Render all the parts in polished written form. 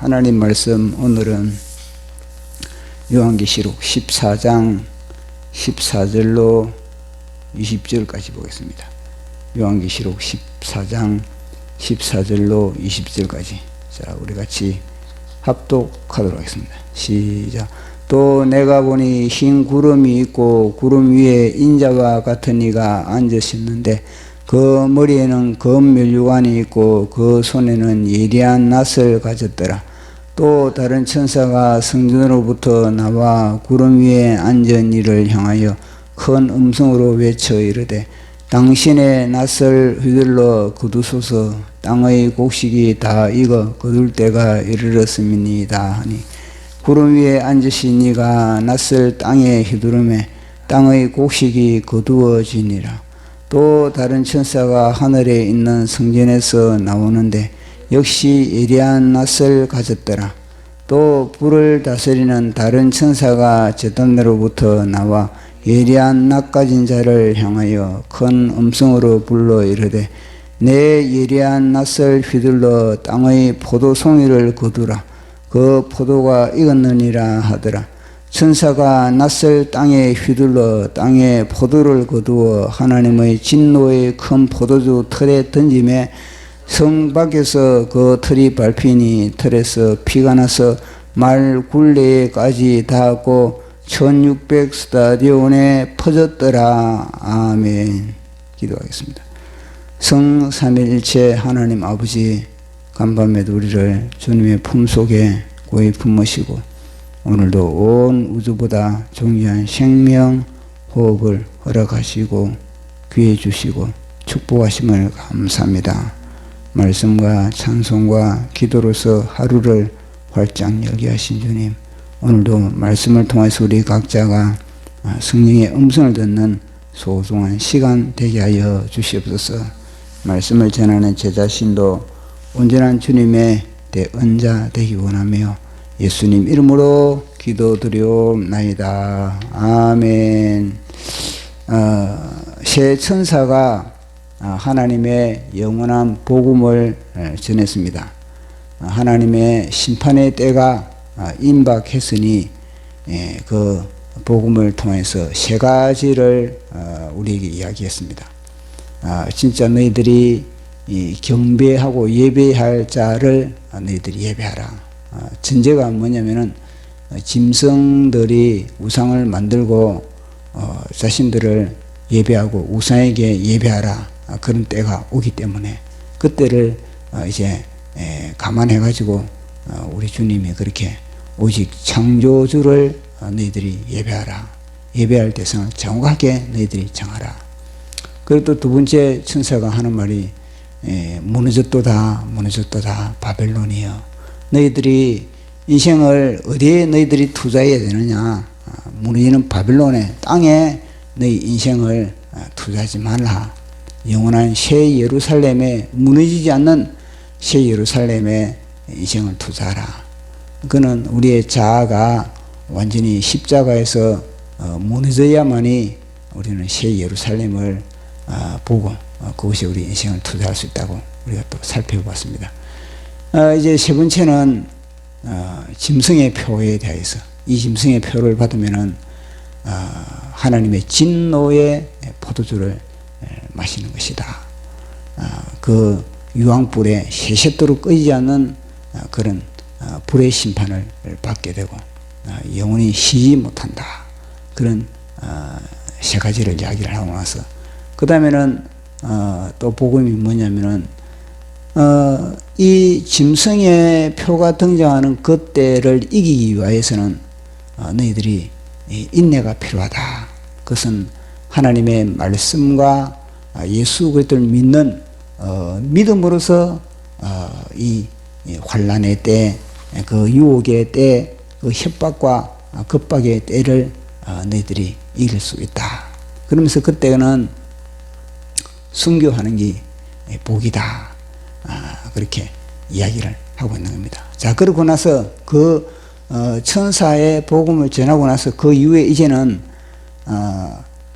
하나님 말씀 오늘은 요한계시록 14장 14절로 20절까지 보겠습니다. 요한계시록 14장 14절로 20절까지. 자, 우리 같이 합독하도록 하겠습니다. 시작. 또 내가 보니 흰 구름이 있고 구름 위에 인자와 같은 이가 앉으셨는데 그 머리에는 검 면류관이 있고 그 손에는 예리한 낫을 가졌더라. 또 다른 천사가 성전으로부터 나와 구름 위에 앉은 이를 향하여 큰 음성으로 외쳐 이르되 당신의 낫을 휘둘러 거두소서. 땅의 곡식이 다 익어 거둘 때가 이르렀음이니이다 하니 구름 위에 앉으신 이가 낫을 땅에 휘두르매 땅의 곡식이 거두어지니라. 또 다른 천사가 하늘에 있는 성전에서 나오는데 역시 예리한 낫을 가졌더라. 또 불을 다스리는 다른 천사가 제단으로부터 나와 예리한 낫 가진 자를 향하여 큰 음성으로 불러 이르되 내 예리한 낫을 휘둘러 땅의 포도송이를 거두라. 그 포도가 익었느니라 하더라. 천사가 낫을 땅에 휘둘러 땅에 포도를 거두어 하나님의 진노의 큰 포도주 틀에 던짐에 성 밖에서 그 틀이 밟히니 틀에서 피가 나서 말 굴레까지 닿았고 1600 스타디온에 퍼졌더라. 아멘. 기도하겠습니다. 성삼위일체 하나님 아버지, 간밤에도 우리를 주님의 품속에 고이 품으시고 오늘도 온 우주보다 존귀한 생명 호흡을 허락하시고 귀해 주시고 축복하심을 감사합니다. 말씀과 찬송과 기도로서 하루를 활짝 열게 하신 주님, 오늘도 말씀을 통해서 우리 각자가 성령의 음성을 듣는 소중한 시간 되게 하여 주시옵소서. 말씀을 전하는 제 자신도 온전한 주님의 대언자 되기 원하며 예수님 이름으로 기도드리옵나이다. 아멘. 새 천사가 하나님의 영원한 복음을 전했습니다. 하나님의 심판의 때가 임박했으니 그 복음을 통해서 세 가지를 우리에게 이야기했습니다. 진짜 너희들이 경배하고 예배할 자를 너희들이 예배하라. 전제가 뭐냐면은 짐승들이 우상을 만들고 자신들을 예배하고 우상에게 예배하라. 그런 때가 오기 때문에 그때를 이제 감안해 가지고 우리 주님이 그렇게 오직 창조주를 너희들이 예배하라. 예배할 대상을 정확하게 너희들이 정하라. 그리고 또 두 번째 천사가 하는 말이 무너졌도다 무너졌도다 바벨론이여. 너희들이 인생을 어디에 너희들이 투자해야 되느냐. 무너지는 바벨론의 땅에 너희 인생을 투자하지 말라. 영원한 새 예루살렘에 무너지지 않는 새 예루살렘에 인생을 투자하라. 그는 우리의 자아가 완전히 십자가에서 무너져야만이 우리는 새 예루살렘을 보고 그것이 우리 인생을 투자할 수 있다고 우리가 또 살펴봤습니다. 이제 세 번째는 짐승의 표에 대해서, 이 짐승의 표를 받으면은 하나님의 진노의 포도주를 마시는 것이다. 그 유황불에 세세토록 끄이지 않는 그런 불의 심판을 받게 되고 영원히 쉬지 못한다. 그런 세 가지를 이야기를 하고 나서 그 다음에는 또 복음이 뭐냐면은 이 짐승의 표가 등장하는 그때를 이기기 위해서는 너희들이 인내가 필요하다. 그것은 하나님의 말씀과 예수 그리스도를 믿는 믿음으로서 이 환난의 때, 그 유혹의 때, 그 협박과 겁박의 때를 너희들이 이길 수 있다. 그러면서 그때는 순교하는 게 복이다. 그렇게 이야기를 하고 있는 겁니다. 자, 그러고 나서 그 천사의 복음을 전하고 나서 그 이후에 이제는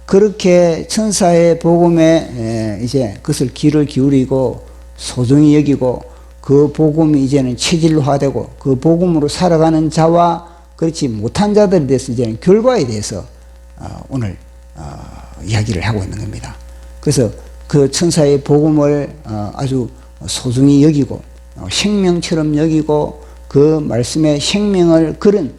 그렇게 천사의 복음에 이제 그것을 귀를 기울이고 소중히 여기고 그 복음이 이제는 체질화되고 그 복음으로 살아가는 자와 그렇지 못한 자들에 대해서 이제는 결과에 대해서 오늘 이야기를 하고 있는 겁니다. 그래서 그 천사의 복음을 아주 소중히 여기고 생명처럼 여기고 그 말씀의 생명을 걸은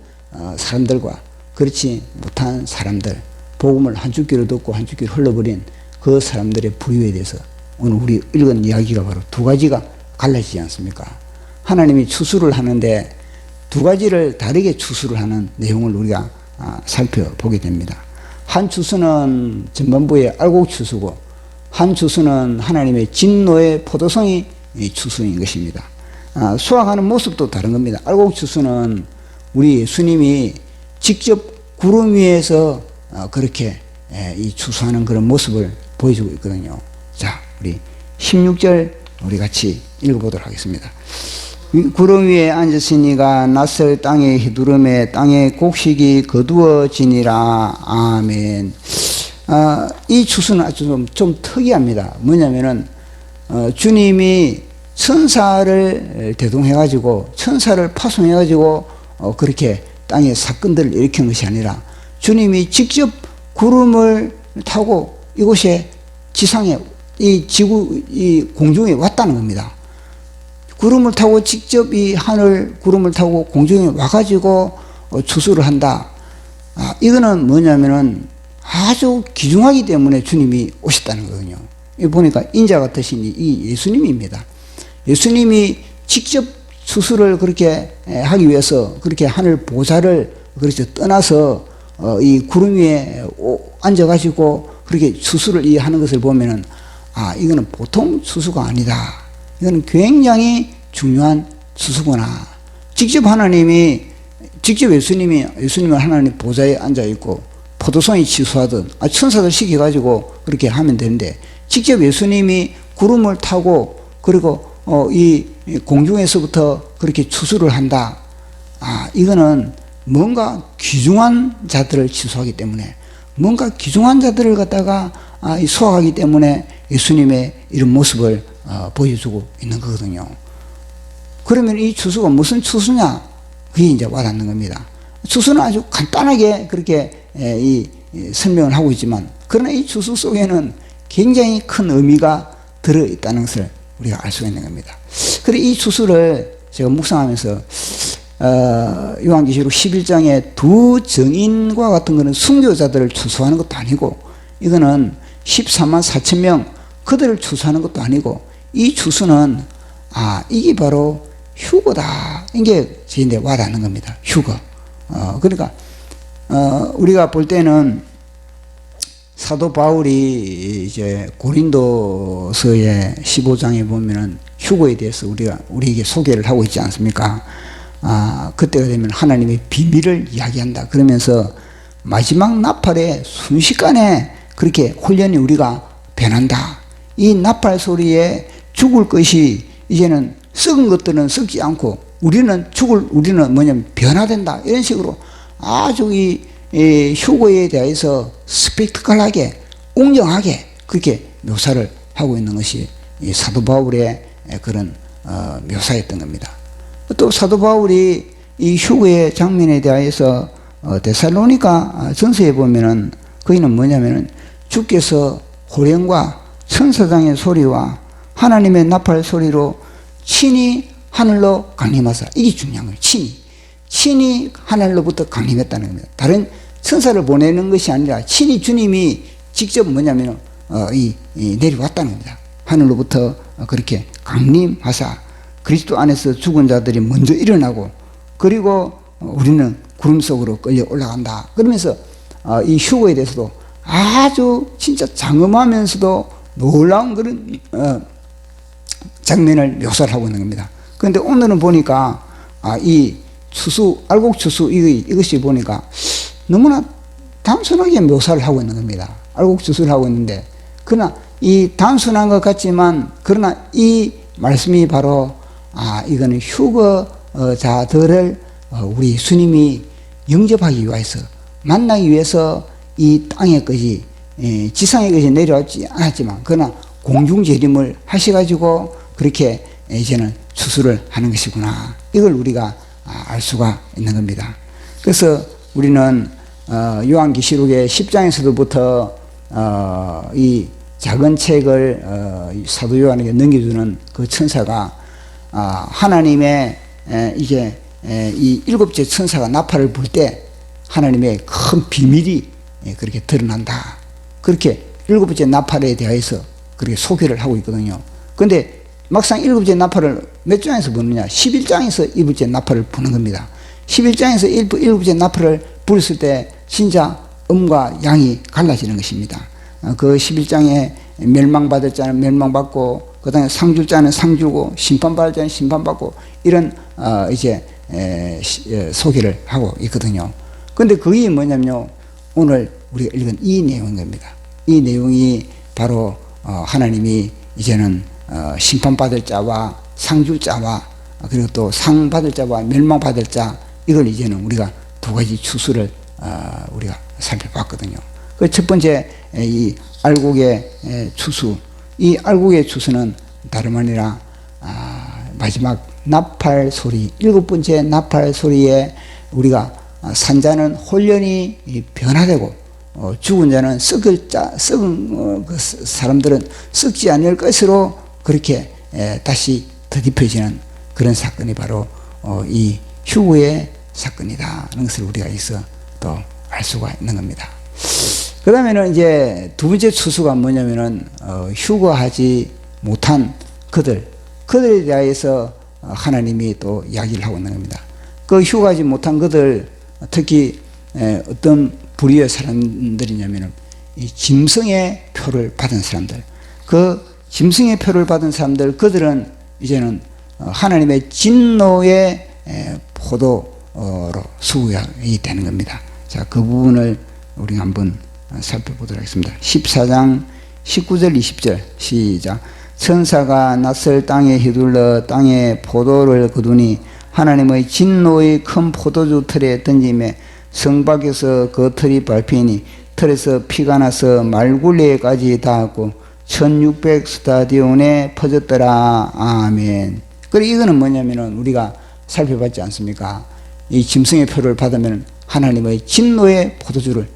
사람들과 그렇지 못한 사람들, 복음을 한 줄기로 듣고 한 줄기로 흘러버린 그 사람들의 부류에 대해서 오늘 우리 읽은 이야기가 바로 두 가지가 갈라지지 않습니까? 하나님이 추수를 하는데 두 가지를 다르게 추수를 하는 내용을 우리가 살펴보게 됩니다. 한 추수는 전반부의 알곡 추수고 한 추수는 하나님의 진노의 포도송이 추수인 것입니다. 수확하는 모습도 다른 겁니다. 알곡 추수는 우리 예수님이 직접 구름 위에서 그렇게 이 추수하는 그런 모습을 보여주고 있거든요. 자, 우리 16절 우리 같이 읽어보도록 하겠습니다. 구름 위에 앉으시니가 낯설 땅의 휘두름에 땅의 곡식이 거두어지니라. 아멘. 이 추수는 아주 좀 특이합니다. 뭐냐면은 주님이 천사를 대동해가지고 천사를 파송해가지고 그렇게 땅에 사건들을 일으킨 것이 아니라 주님이 직접 구름을 타고 이곳에 지상에 이 지구 이 공중에 왔다는 겁니다. 구름을 타고 직접 이 하늘 구름을 타고 공중에 와가지고 추수를 한다. 이거는 뭐냐면은 아주 귀중하기 때문에 주님이 오셨다는 거거든요. 이 보니까 인자 같으신 이 예수님입니다. 예수님이 직접 추수를 그렇게 하기 위해서 그렇게 하늘 보좌를 그렇게 떠나서 이 구름 위에 앉아가지고 그렇게 추수를 하는 것을 보면은 이거는 보통 추수가 아니다. 이거는 굉장히 중요한 추수구나. 직접 예수님은 하나님 보좌에 앉아 있고 포도송이 치수하든 천사들 시켜가지고 그렇게 하면 되는데 직접 예수님이 구름을 타고 그리고 이 공중에서부터 그렇게 추수를 한다. 이거는 뭔가 귀중한 자들을 치수하기 때문에 뭔가 귀중한 자들을 갖다가 수확하기 때문에 예수님의 이런 모습을 보여주고 있는 거거든요. 그러면 이 추수가 무슨 추수냐? 그게 이제 와닿는 겁니다. 추수는 아주 간단하게 그렇게 설명을 하고 있지만 그러나 이 추수 속에는 굉장히 큰 의미가 들어있다는 것을 우리가 알 수가 있는 겁니다. 그래서 이 추수를 제가 묵상하면서 요한계시록 11장에 두 증인과 같은 거는 순교자들을 추수하는 것도 아니고 이거는 14만 4천 명 그들을 추수하는 것도 아니고 이 추수는 이게 바로 휴거다. 이게 저희한테 와닿는 겁니다. 휴거. 그러니까 우리가 볼 때는 사도 바울이 이제 고린도서의 15장에 보면은 휴거에 대해서 우리에게 소개를 하고 있지 않습니까? 그때가 되면 하나님의 비밀을 이야기한다. 그러면서 마지막 나팔에 순식간에 그렇게 훈련이 우리가 변한다. 이 나팔 소리에 죽을 것이 이제는 썩은 것들은 썩지 않고 우리는 뭐냐면 변화된다. 이런 식으로 아주 이 휴거에 대해서 스펙타클하게 웅장하게 그렇게 묘사를 하고 있는 것이 이 사도 바울의 그런 묘사였던 겁니다. 또 사도 바울이 이 휴거의 장면에 대해서 데살로니가 전서에 보면은 거기는 뭐냐면은 주께서 호령과 천사장의 소리와 하나님의 나팔 소리로 친히 하늘로 강림하사. 이게 중요한 거예요. 친히 하늘로부터 강림했다는 겁니다. 다른 천사를 보내는 것이 아니라 친히 주님이 직접 뭐냐면 내려왔다는 겁니다. 하늘로부터 그렇게 강림하사 그리스도 안에서 죽은 자들이 먼저 일어나고 그리고 우리는 구름 속으로 끌려 올라간다. 그러면서 이 휴거에 대해서도 아주 진짜 장엄하면서도 놀라운 그런 장면을 묘사를 하고 있는 겁니다. 그런데 오늘은 보니까 이 추수, 알곡 추수 이것이 보니까 너무나 단순하게 묘사를 하고 있는 겁니다. 알곡 추수를 하고 있는데 그러나 이 단순한 것 같지만 그러나 이 말씀이 바로 이거는 휴거자들을 우리 예수님이 영접하기 위해서 만나기 위해서 이 땅에까지 지상에까지 내려왔지 않았지만 그러나 공중재림을 하셔가지고 그렇게 이제는 추수를 하는 것이구나. 이걸 우리가 알 수가 있는 겁니다. 그래서 우리는 요한계시록의 10장에서부터 이 작은 책을 사도 요한에게 넘겨주는 그 천사가 하나님의 이제 이 일곱째 천사가 나팔을 불 때 하나님의 큰 비밀이 그렇게 드러난다. 그렇게 일곱째 나팔에 대해서 그렇게 소개를 하고 있거든요. 근데 막상 일곱째 나팔을 몇 장에서 부느냐? 11장에서 일곱째 나팔을 부는 겁니다. 11장에서 일곱째 나팔을 불었을 때 진짜 음과 양이 갈라지는 것입니다. 그 11장에 멸망받을 자는 멸망받고, 그 다음에 상줄 자는 상주고, 심판받을 자는 심판받고, 이런 이제 소개를 하고 있거든요. 근데 그게 뭐냐면요, 오늘 우리가 읽은 이 내용인 겁니다. 이 내용이 바로 하나님이 이제는 심판받을 자와 상줄 자와, 그리고 또 상받을 자와 멸망받을 자, 이걸 이제는 우리가 두 가지 추수를 우리가 살펴봤거든요. 그 첫 번째 이 알곡의 추수, 이 알곡의 추수는 다름 아니라 마지막 나팔 소리, 일곱 번째 나팔 소리에 우리가 산자는 홀연히 변화되고 죽은 자는 썩은 그 사람들은 썩지 않을 것으로 그렇게 다시 더딥혀지는 그런 사건이 바로 이 휴거의 사건이다 하는 것을 우리가 여기서 또 알 수가 있는 겁니다. 그 다음에는 이제 두 번째 추수가 뭐냐면은 휴거하지 못한 그들에 대해서 하나님이 또 이야기를 하고 있는 겁니다. 그 휴거하지 못한 그들, 특히 어떤 부류의 사람들이냐면은 이 짐승의 표를 받은 사람들, 그 짐승의 표를 받은 사람들, 그들은 이제는 하나님의 진노의 포도로 수용이 되는 겁니다. 자, 그 부분을 우리가 한번 살펴보도록 하겠습니다. 14장 19절 20절 시작. 천사가 낯설 땅에 휘둘러 땅에 포도를 거두니 하나님의 진노의 큰 포도주 틀에 던짐에 성밖에서 그 틀이 밟히니 틀에서 피가 나서 말굴레까지 닿았고 1600 스타디온에 퍼졌더라. 아멘. 그리고 이거는 뭐냐면은 우리가 살펴봤지 않습니까? 이 짐승의 표를 받으면 하나님의 진노의 포도주를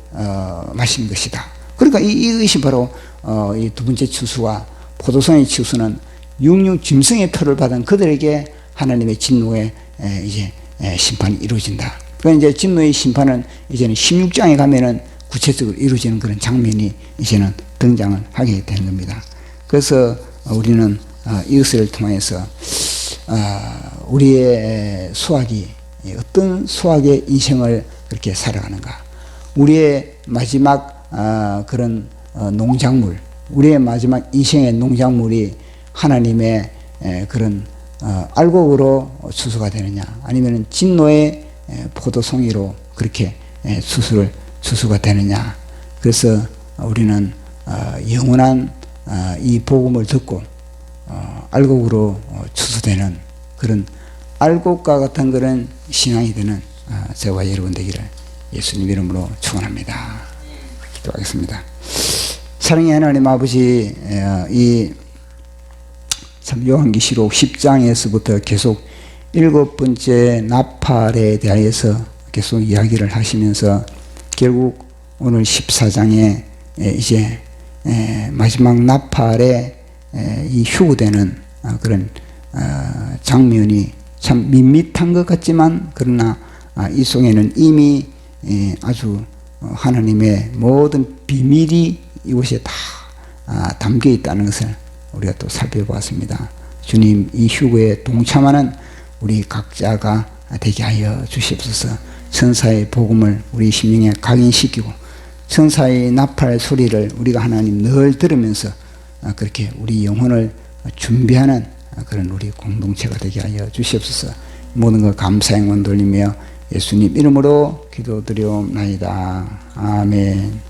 마신 것이다. 그러니까 이것이 바로 이 두 번째 추수와 포도송의 추수는 육육 짐승의 표를 받은 그들에게 하나님의 진노의 이제 심판이 이루어진다. 그러니까 이제 진노의 심판은 이제는 16장에 가면은 구체적으로 이루어지는 그런 장면이 이제는 등장을 하게 되는 겁니다. 그래서 우리는 이것을 통해서 우리의 수학이 어떤 수학의 인생을 그렇게 살아가는가, 우리의 마지막 그런 농작물, 우리의 마지막 인생의 농작물이 하나님의 그런 알곡으로 추수가 되느냐, 아니면 진노의 포도송이로 그렇게 추수가 되느냐. 그래서 우리는 영원한 이 복음을 듣고 알곡으로 추수되는 그런 알곡과 같은 그런 신앙이 되는 저와 여러분 되기를 예수님 이름으로 축원합니다. 기도하겠습니다. 사랑의 하나님 아버지, 이 참 요한계시록 10장에서부터 계속 일곱 번째 나팔에 대해서 계속 이야기를 하시면서 결국 오늘 14장에 이제 마지막 나팔에 이 휴거되는 그런 장면이 참 밋밋한 것 같지만, 그러나 이 속에는 이미 아주 하나님의 모든 비밀이 이곳에 다 담겨 있다는 것을 우리가 또 살펴보았습니다. 주님, 이 휴거에 동참하는 우리 각자가 되게 하여 주시옵소서. 천사의 복음을 우리 심령에 각인시키고 천사의 나팔 소리를 우리가 하나님 늘 들으면서 그렇게 우리 영혼을 준비하는 그런 우리 공동체가 되게 하여 주시옵소서. 모든 것 감사 영광 돌리며 예수님 이름으로 기도드리옵나이다. 아멘.